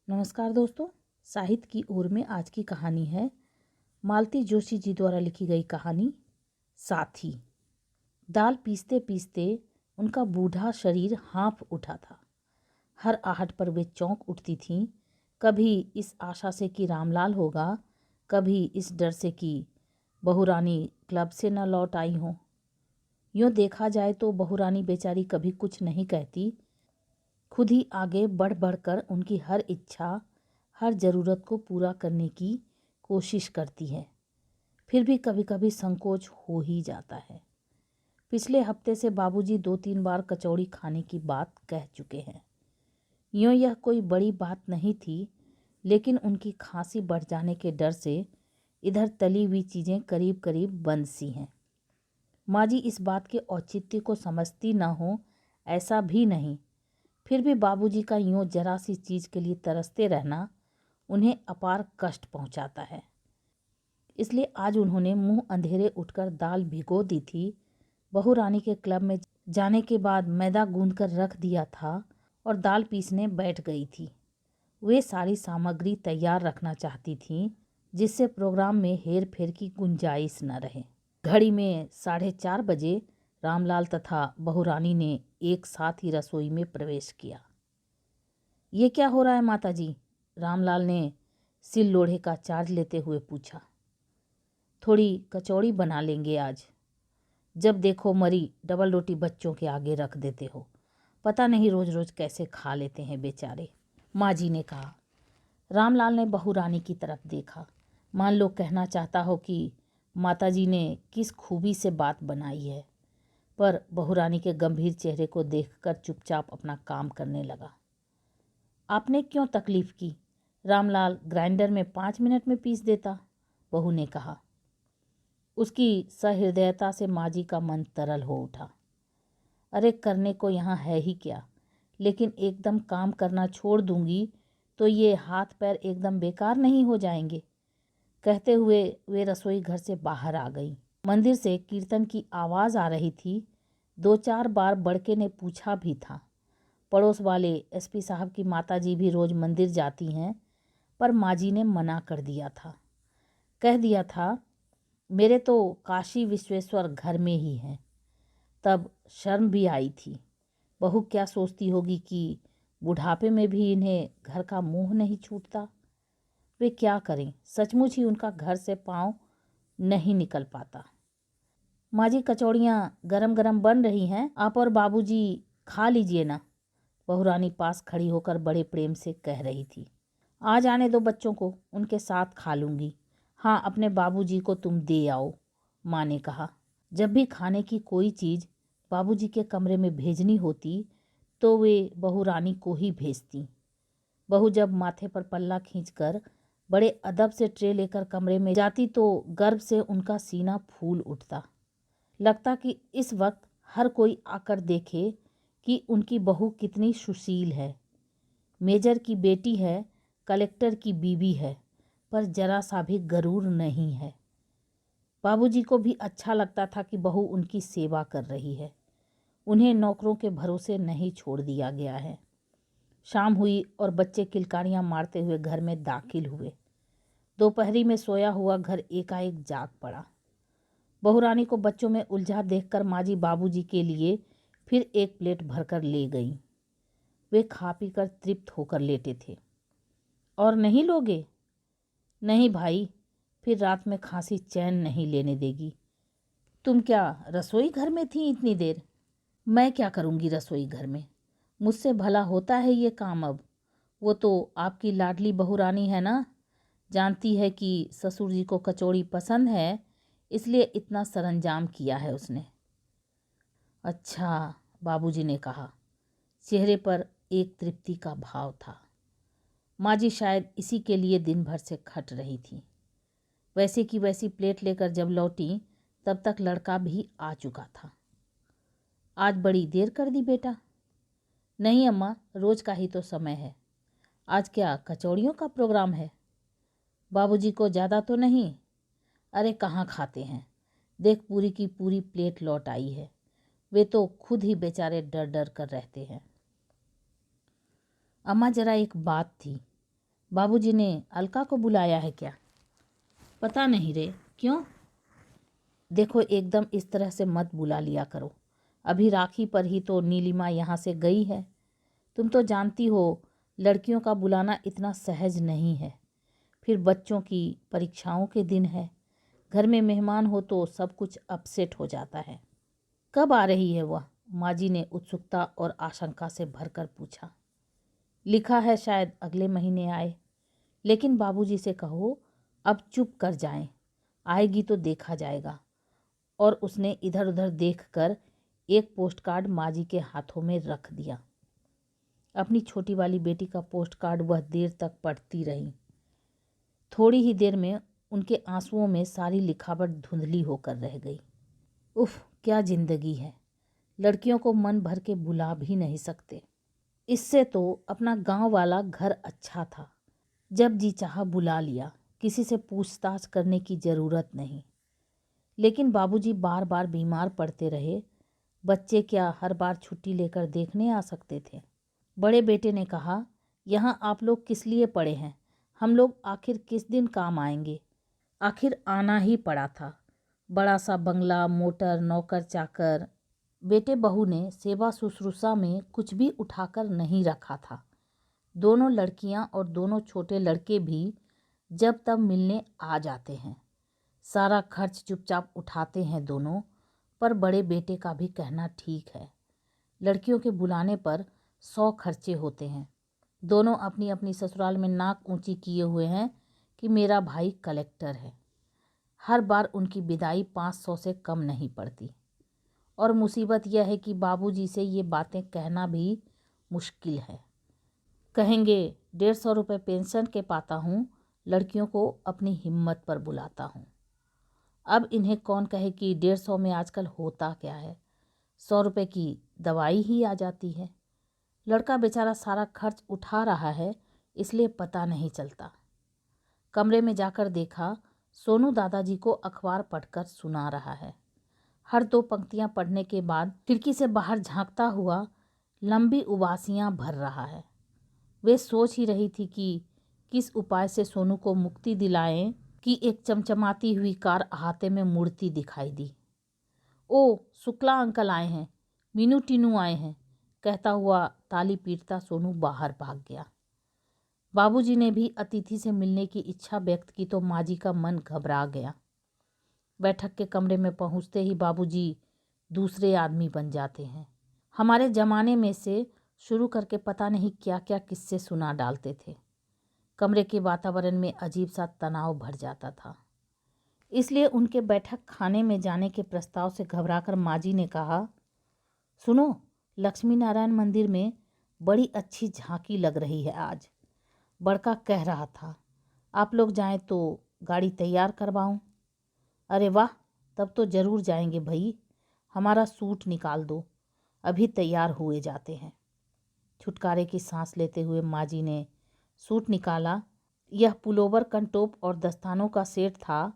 नमस्कार दोस्तों। साहित्य की ओर में आज की कहानी है मालती जोशी जी द्वारा लिखी गई कहानी साथी। दाल पीसते पीसते उनका बूढ़ा शरीर हाँफ उठा था। हर आहट पर वे चौंक उठती थीं, कभी इस आशा से कि रामलाल होगा, कभी इस डर से कि बहुरानी क्लब से न लौट आई हों। यूँ देखा जाए तो बहुरानी बेचारी कभी कुछ नहीं कहती, खुद ही आगे बढ़ बढ़कर उनकी हर इच्छा, हर ज़रूरत को पूरा करने की कोशिश करती है। फिर भी कभी कभी संकोच हो ही जाता है। पिछले हफ्ते से बाबूजी 2-3 बार कचौड़ी खाने की बात कह चुके हैं। यूँ यह कोई बड़ी बात नहीं थी, लेकिन उनकी खांसी बढ़ जाने के डर से इधर तली हुई चीज़ें करीब करीब बंद सी हैं। माँ जी इस बात के औचित्य को समझती न हो ऐसा भी नहीं, फिर भी बाबूजी का यूँ जरा सी चीज़ के लिए तरसते रहना उन्हें अपार कष्ट पहुंचाता है। इसलिए आज उन्होंने मुंह अंधेरे उठकर दाल भिगो दी थी। बहुरानी के क्लब में जाने के बाद मैदा गूंदकर रख दिया था और दाल पीसने बैठ गई थी। वे सारी सामग्री तैयार रखना चाहती थीं, जिससे प्रोग्राम में हेर फेर की गुंजाइश न रहे। घड़ी में 4:30 बजे रामलाल तथा बहुरानी ने एक साथ ही रसोई में प्रवेश किया। ये क्या हो रहा है माता जी? रामलाल ने सिल लोढ़े का चार्ज लेते हुए पूछा। थोड़ी कचौड़ी बना लेंगे आज। जब देखो मरी डबल रोटी बच्चों के आगे रख देते हो। पता नहीं रोज रोज कैसे खा लेते हैं बेचारे, माँ जी ने कहा। रामलाल ने बहुरानी की तरफ देखा, मान लो कहना चाहता हो कि माताजी ने किस खूबी से बात बनाई है, पर बहुरानी के गंभीर चेहरे को देखकर चुपचाप अपना काम करने लगा। आपने क्यों तकलीफ की? रामलाल ग्राइंडर में 5 मिनट में पीस देता, बहू ने कहा। उसकी सहृदयता से माँ जी का मन तरल हो उठा। अरे करने को यहाँ है ही क्या, लेकिन एकदम काम करना छोड़ दूंगी तो ये हाथ पैर एकदम बेकार नहीं हो जाएंगे। कहते हुए वे रसोई घर से बाहर आ गई। मंदिर से कीर्तन की आवाज़ आ रही थी। 2-4 बार बड़के ने पूछा भी था। पड़ोस वाले एसपी साहब की माताजी भी रोज़ मंदिर जाती हैं, पर माँ जी ने मना कर दिया था। कह दिया था मेरे तो काशी विश्वेश्वर घर में ही हैं। तब शर्म भी आई थी। बहू क्या सोचती होगी कि बुढ़ापे में भी इन्हें घर का मुंह नहीं छूटता। वे क्या करें, सचमुच ही उनका घर से पाँव नहीं निकल पाता। माँ जी कचौड़ियाँ गरम गरम बन रही हैं, आप और बाबूजी खा लीजिए ना। बहुरानी पास खड़ी होकर बड़े प्रेम से कह रही थी। आ जाने दो बच्चों को, उनके साथ खा लूँगी। हाँ, अपने बाबूजी को तुम दे आओ, माँ ने कहा। जब भी खाने की कोई चीज़ बाबूजी के कमरे में भेजनी होती तो वे बहुरानी को ही भेजती। बहू जब माथे पर पल्ला खींचकर बड़े अदब से ट्रे लेकर कमरे में जाती तो गर्व से उनका सीना फूल उठता। लगता कि इस वक्त हर कोई आकर देखे कि उनकी बहू कितनी सुशील है। मेजर की बेटी है, कलेक्टर की बीवी है, पर जरा सा भी गरूर नहीं है। बाबूजी को भी अच्छा लगता था कि बहू उनकी सेवा कर रही है। उन्हें नौकरों के भरोसे नहीं छोड़ दिया गया है। शाम हुई और बच्चे किलकारियां मारते हुए घर में दाखिल हुए। दोपहरी में सोया हुआ घर एकाएक जाग पड़ा। बहुरानी को बच्चों में उलझा देखकर माँ जी बाबूजी के लिए फिर एक प्लेट भरकर ले गई। वे खा पी कर तृप्त होकर लेटे थे। और नहीं लोगे? नहीं भाई, फिर रात में खांसी चैन नहीं लेने देगी। तुम क्या रसोई घर में थी इतनी देर? मैं क्या करूँगी रसोई घर में, मुझसे भला होता है ये काम अब। वो तो आपकी लाडली बहुरानी है ना, जानती है कि ससुर जी को कचौड़ी पसंद है, इसलिए इतना सरंजाम किया है उसने। अच्छा, बाबूजी ने कहा। चेहरे पर एक तृप्ति का भाव था। माँ जी शायद इसी के लिए दिन भर से खट रही थी। वैसे की वैसी प्लेट लेकर जब लौटी तब तक लड़का भी आ चुका था। आज बड़ी देर कर दी बेटा? नहीं अम्मा, रोज का ही तो समय है। आज क्या कचौड़ियों का प्रोग्राम है? बाबूजी को ज़्यादा तो नहीं? अरे कहाँ खाते हैं, देख पूरी की पूरी प्लेट लौट आई है। वे तो खुद ही बेचारे डर डर कर रहते हैं। अम्मा जरा एक बात थी, बाबूजी ने अलका को बुलाया है क्या? पता नहीं रे, क्यों? देखो, एकदम इस तरह से मत बुला लिया करो। अभी राखी पर ही तो नीलिमा यहाँ से गई है। तुम तो जानती हो लड़कियों का बुलाना इतना सहज नहीं है। फिर बच्चों की परीक्षाओं के दिन है, घर में मेहमान हो तो सब कुछ अपसेट हो जाता है। कब आ रही है वह? माँ जी ने उत्सुकता और आशंका से भरकर पूछा। लिखा है शायद अगले महीने आए, लेकिन बाबूजी से कहो अब चुप कर जाएं, आएगी तो देखा जाएगा। और उसने इधर उधर देखकर एक पोस्ट कार्ड माँ जी के हाथों में रख दिया। अपनी छोटी वाली बेटी का पोस्ट कार्ड वह देर तक पढ़ती रही। थोड़ी ही देर में उनके आंसुओं में सारी लिखावट धुंधली होकर रह गई। उफ, क्या जिंदगी है! लड़कियों को मन भर के बुला भी नहीं सकते। इससे तो अपना गांव वाला घर अच्छा था, जब जी चाहा बुला लिया, किसी से पूछताछ करने की ज़रूरत नहीं। लेकिन बाबूजी बार बार बीमार पड़ते रहे। बच्चे क्या हर बार छुट्टी लेकर देखने आ सकते थे? बड़े बेटे ने कहा, यहाँ आप लोग किस लिए पड़े हैं? हम लोग आखिर किस दिन काम आएंगे? आखिर आना ही पड़ा था। बड़ा सा बंगला, मोटर, नौकर चाकर। बेटे बहू ने सेवा शुश्रूषा में कुछ भी उठाकर नहीं रखा था। दोनों लड़कियां और दोनों छोटे लड़के भी जब तब मिलने आ जाते हैं। सारा खर्च चुपचाप उठाते हैं दोनों। पर बड़े बेटे का भी कहना ठीक है। लड़कियों के बुलाने पर 100 खर्चे होते हैं। दोनों अपनी अपनी ससुराल में नाक ऊंची किए हुए हैं कि मेरा भाई कलेक्टर है। हर बार उनकी विदाई 500 से कम नहीं पड़ती। और मुसीबत यह है कि बाबूजी से ये बातें कहना भी मुश्किल है। कहेंगे 150 रुपये पेंशन के पाता हूँ, लड़कियों को अपनी हिम्मत पर बुलाता हूँ। अब इन्हें कौन कहे कि 150 में आजकल होता क्या है, 100 रुपये की दवाई ही आ जाती है। लड़का बेचारा सारा खर्च उठा रहा है, इसलिए पता नहीं चलता। कमरे में जाकर देखा, सोनू दादाजी को अखबार पढ़कर सुना रहा है। हर 2 पंक्तियां पढ़ने के बाद खिड़की से बाहर झांकता हुआ लंबी उबासियां भर रहा है। वे सोच ही रही थी कि किस उपाय से सोनू को मुक्ति दिलाएं कि एक चमचमाती हुई कार अहाते में मुड़ती दिखाई दी। ओ, शुक्ला अंकल आए हैं, मीनू टीनू आए हैं, कहता हुआ ताली पीटता सोनू बाहर भाग गया। बाबूजी ने भी अतिथि से मिलने की इच्छा व्यक्त की तो माँ जी का मन घबरा गया। बैठक के कमरे में पहुंचते ही बाबूजी दूसरे आदमी बन जाते हैं। हमारे ज़माने में से शुरू करके पता नहीं क्या क्या किस्से सुना डालते थे। कमरे के वातावरण में अजीब सा तनाव भर जाता था। इसलिए उनके बैठक खाने में जाने के प्रस्ताव से घबराकर माँ जी ने कहा, सुनो, लक्ष्मी नारायण मंदिर में बड़ी अच्छी झांकी लग रही है आज। बड़का कह रहा था आप लोग जाएं तो गाड़ी तैयार करवाऊं। अरे वाह, तब तो ज़रूर जाएंगे भई। हमारा सूट निकाल दो, अभी तैयार हुए जाते हैं। छुटकारे की सांस लेते हुए माँ जी ने सूट निकाला। यह पुलोवर, कंटोप और दस्तानों का सेट था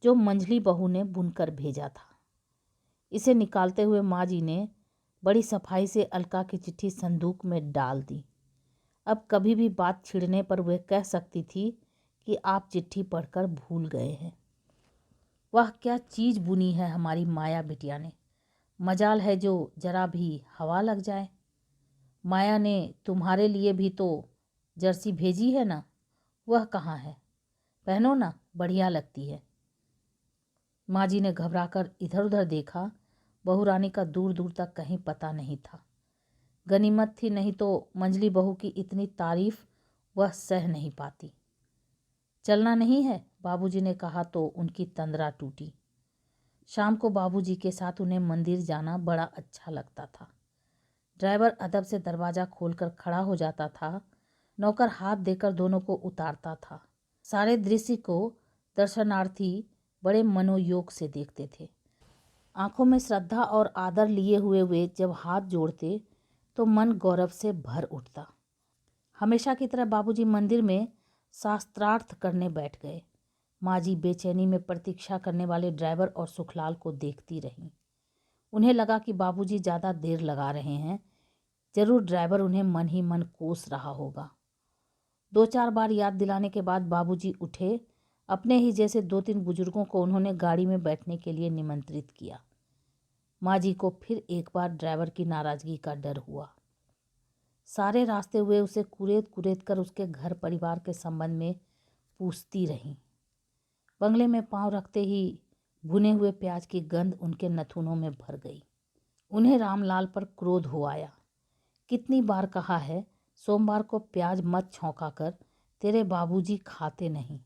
जो मंझली बहू ने बुनकर भेजा था। इसे निकालते हुए माँ जी ने बड़ी सफाई से अलका की चिट्ठी संदूक में डाल दी। अब कभी भी बात छिड़ने पर वह कह सकती थी कि आप चिट्ठी पढ़कर भूल गए हैं। वह क्या चीज़ बुनी है हमारी माया बिटिया ने। मजाल है जो जरा भी हवा लग जाए। माया ने तुम्हारे लिए भी तो जर्सी भेजी है ना, वह कहाँ है? पहनो ना, बढ़िया लगती है। माँ जी ने घबराकर इधर उधर देखा। बहू रानी का दूर दूर तक कहीं पता नहीं था। गनीमत थी, नहीं तो मंझली बहू की इतनी तारीफ वह सह नहीं पाती। चलना नहीं है? बाबूजी ने कहा तो उनकी तंद्रा टूटी। शाम को बाबूजी के साथ उन्हें मंदिर जाना बड़ा अच्छा लगता था। ड्राइवर अदब से दरवाज़ा खोलकर खड़ा हो जाता था। नौकर हाथ देकर दोनों को उतारता था। सारे दृश्य को दर्शनार्थी बड़े मनोयोग से देखते थे। आंखों में श्रद्धा और आदर लिए हुए वे जब हाथ जोड़ते तो मन गौरव से भर उठता। हमेशा की तरह बाबूजी मंदिर में शास्त्रार्थ करने बैठ गए। माँ जी बेचैनी में प्रतीक्षा करने वाले ड्राइवर और सुखलाल को देखती रहीं। उन्हें लगा कि बाबूजी ज़्यादा देर लगा रहे हैं। जरूर ड्राइवर उन्हें मन ही मन कोस रहा होगा। 2-4 बार याद दिलाने के बाद बाबूजी उठे। अपने ही जैसे 2-3 बुजुर्गों को उन्होंने गाड़ी में बैठने के लिए निमंत्रित किया। माँ जी को फिर एक बार ड्राइवर की नाराज़गी का डर हुआ। सारे रास्ते हुए उसे कुरेद कुरेद कर उसके घर परिवार के संबंध में पूछती रहीं। बंगले में पांव रखते ही भुने हुए प्याज की गंध उनके नथुनों में भर गई। उन्हें रामलाल पर क्रोध हो आया। कितनी बार कहा है सोमवार को प्याज मत छौंका कर, तेरे बाबूजी खाते नहीं।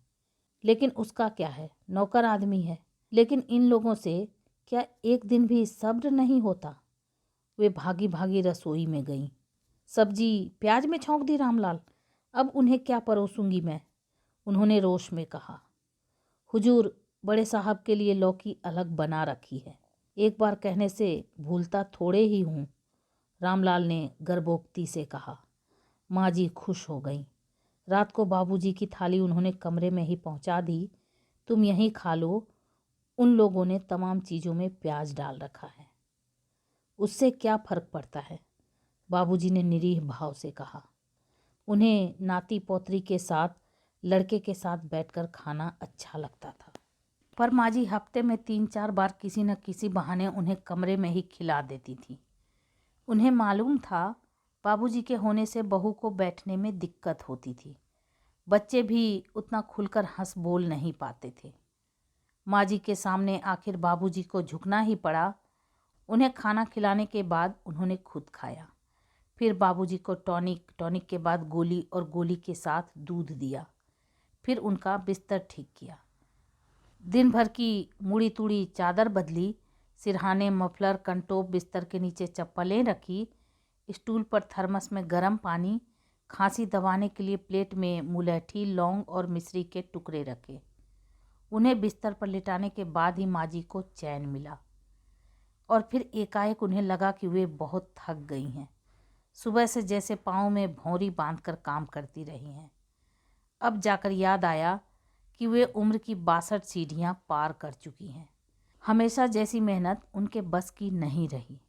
लेकिन उसका क्या है, नौकर आदमी है। लेकिन इन लोगों से क्या एक दिन भी सब्र नहीं होता। वे भागी भागी रसोई में गईं। सब्जी प्याज में छौंक दी रामलाल, अब उन्हें क्या परोसूंगी मैं, उन्होंने रोष में कहा। हुजूर, बड़े साहब के लिए लौकी अलग बना रखी है, एक बार कहने से भूलता थोड़े ही हूँ, रामलाल ने गर्भोक्ति से कहा। माँ जी खुश हो गईं। रात को बाबूजी की थाली उन्होंने कमरे में ही पहुँचा दी। तुम यहीं खा लो, उन लोगों ने तमाम चीज़ों में प्याज डाल रखा है, उससे क्या फर्क पड़ता है, बाबूजी ने निरीह भाव से कहा। उन्हें नाती पोतरी के साथ, लड़के के साथ बैठकर खाना अच्छा लगता था। पर माँ जी हफ्ते में 3-4 बार किसी न किसी बहाने उन्हें कमरे में ही खिला देती थी। उन्हें मालूम था बाबूजी के होने से बहू को बैठने में दिक्कत होती थी। बच्चे भी उतना खुलकर हंस बोल नहीं पाते थे। माँ जी के सामने आखिर बाबूजी को झुकना ही पड़ा। उन्हें खाना खिलाने के बाद उन्होंने खुद खाया। फिर बाबूजी को टॉनिक के बाद गोली और गोली के साथ दूध दिया। फिर उनका बिस्तर ठीक किया। दिन भर की मुड़ी तुड़ी चादर बदली, सिरहाने, मफलर, कंटोप, बिस्तर के नीचे चप्पलें रखी, स्टूल पर थर्मस में गर्म पानी, खांसी दबाने के लिए प्लेट में मुलैठी, लौंग और मिश्री के टुकड़े रखे। उन्हें बिस्तर पर लिटाने के बाद ही माँ जी को चैन मिला। और फिर एकाएक उन्हें लगा कि वे बहुत थक गई हैं। सुबह से जैसे पाँव में भौंरी बांधकर काम करती रही हैं। अब जाकर याद आया कि वे उम्र की 62 सीढ़ियाँ पार कर चुकी हैं। हमेशा जैसी मेहनत उनके बस की नहीं रही।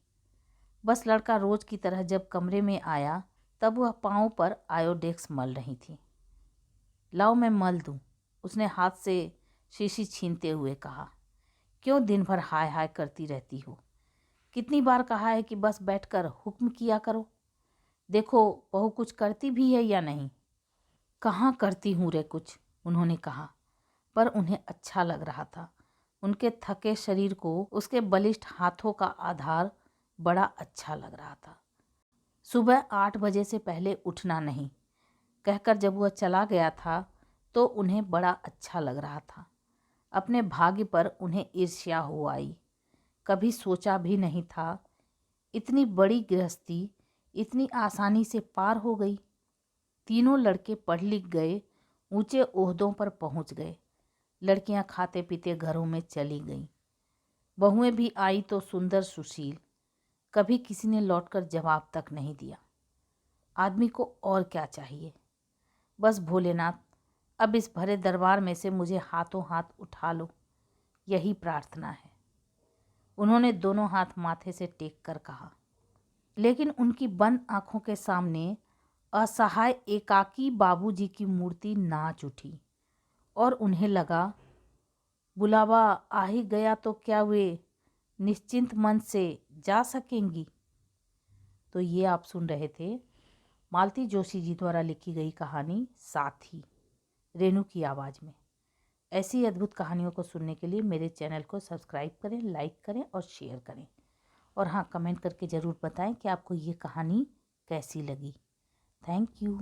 बस लड़का रोज की तरह जब कमरे में आया तब वह पाँव पर आयोडेक्स मल रही थी। लाओ मैं मल दूँ, उसने हाथ से शीशी छीनते हुए कहा। क्यों दिन भर हाय हाय करती रहती हो? कितनी बार कहा है कि बस बैठकर हुक्म किया करो। देखो बहू कुछ करती भी है या नहीं। कहाँ करती हूँ रे कुछ, उन्होंने कहा। पर उन्हें अच्छा लग रहा था। उनके थके शरीर को उसके बलिष्ठ हाथों का आधार बड़ा अच्छा लग रहा था। सुबह 8 बजे से पहले उठना नहीं कहकर जब वह चला गया था तो उन्हें बड़ा अच्छा लग रहा था। अपने भाग्य पर उन्हें ईर्ष्या हो आई। कभी सोचा भी नहीं था इतनी बड़ी गृहस्थी इतनी आसानी से पार हो गई। तीनों लड़के पढ़ लिख गए, ऊंचे ओहदों पर पहुंच गए। लड़कियां खाते पीते घरों में चली गईं। बहुएं भी आई तो सुंदर सुशील। कभी किसी ने लौटकर जवाब तक नहीं दिया। आदमी को और क्या चाहिए? बस भोलेनाथ, अब इस भरे दरबार में से मुझे हाथों हाथ उठा लो, यही प्रार्थना है, उन्होंने दोनों हाथ माथे से टेक कर कहा। लेकिन उनकी बंद आंखों के सामने असहाय एकाकी बाबूजी की मूर्ति नाच उठी और उन्हें लगा बुलावा आ ही गया तो क्या वे निश्चिंत मन से जा सकेंगी। तो ये आप सुन रहे थे मालती जोशी जी द्वारा लिखी गई कहानी साथी, रेणु की आवाज़ में। ऐसी अद्भुत कहानियों को सुनने के लिए मेरे चैनल को सब्सक्राइब करें, लाइक करें और शेयर करें। और हाँ, कमेंट करके ज़रूर बताएं कि आपको ये कहानी कैसी लगी। Thank you.